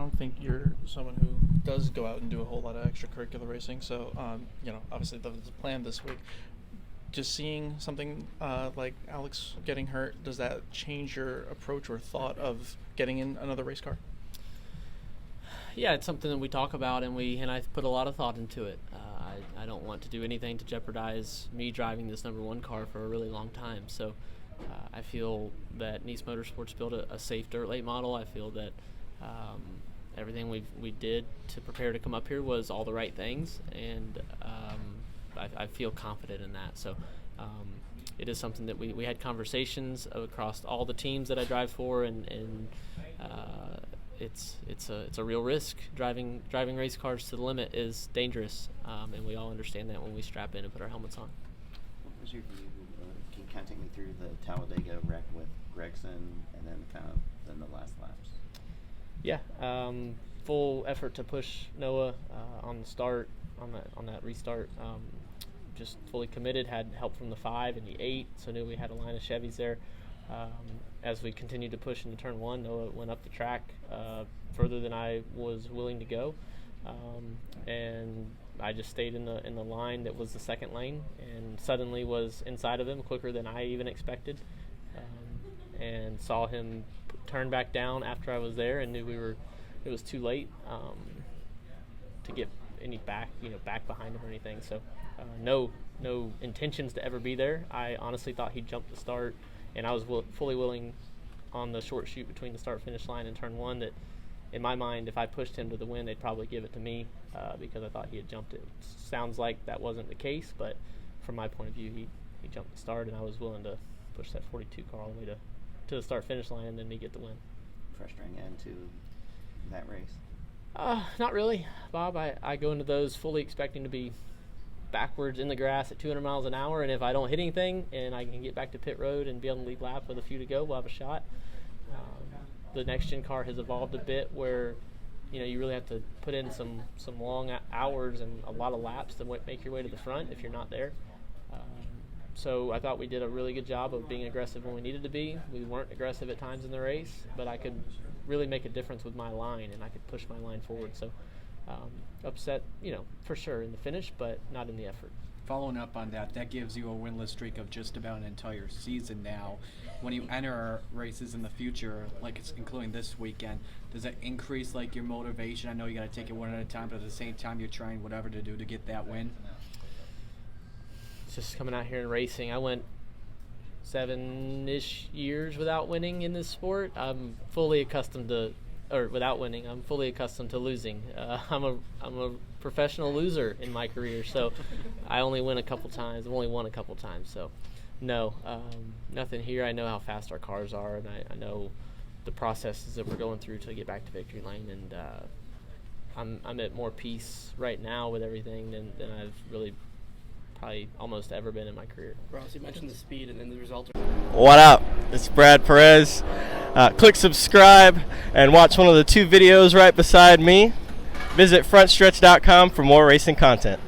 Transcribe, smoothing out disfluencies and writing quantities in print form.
don't think you're someone who does go out and do a whole lot of extracurricular racing. So, obviously that was the plan this week. Just seeing something like Alex getting hurt, does that change your approach or thought of getting in another race car? Yeah, it's something that we talk about, and I put a lot of thought into it. I don't want to do anything to jeopardize me driving this number one car for a really long time. So I feel that Nice Motorsports built a safe dirt late model. I feel that everything we did to prepare to come up here was all the right things, and I feel confident in that. So it is something that we had conversations across all the teams that I drive for, and it's a real risk. Driving race cars to the limit is dangerous, and we all understand that when we strap in and put our helmets on. What was your view? Can you kind of take me through the Talladega wreck with Gregson, and then the last laps? Yeah, full effort to push Noah on the start, on that restart. Just fully committed, had help from the 5 and the 8, so knew we had a line of Chevys there. As we continued to push into turn 1, Noah went up the track further than I was willing to go, and I just stayed in the line that was the second lane, and suddenly was inside of him quicker than I even expected, and saw him turn back down after I was there, and knew it was too late to get any back behind him or anything. So no intentions to ever be there. I honestly thought he'd jump the start, and I was fully willing on the short chute between the start-finish line and turn 1 that, in my mind, if I pushed him to the win, they'd probably give it to me because I thought he had jumped it. Sounds like that wasn't the case, but from my point of view, he jumped the start, and I was willing to push that 42 car all the way to the start-finish line and then me get the win. Frustrating end to that race? Not really, Bob. I go into those fully expecting to be backwards in the grass at 200 miles an hour, and if I don't hit anything and I can get back to pit road and be on the lead lap with a few to go, we'll have a shot. The next gen car has evolved a bit where you really have to put in some long hours and a lot of laps to make your way to the front if you're not there. So I thought we did a really good job of being aggressive when we needed to be. We weren't aggressive at times in the race, but I could really make a difference with my line, and I could push my line forward. So upset, for sure in the finish, but not in the effort. Following up on that gives you a winless streak of just about an entire season now. When you enter races in the future, including this weekend, does that increase your motivation? I know you got to take it one at a time, but at the same time, you're trying whatever to do to get that win. It's just coming out here and racing. I went 7-ish years without winning in this sport. I'm fully accustomed to losing. I'm a professional loser in my career, so I only win a couple times. I've only won a couple times, so no, nothing here. I know how fast our cars are, and I know the processes that we're going through to get back to victory lane, and I'm at more peace right now with everything than I've really probably almost ever been in my career. Ross, you mentioned the speed and then the results. What up? It's Brad Perez. Click subscribe and watch one of the 2 videos right beside me. Visit frontstretch.com for more racing content.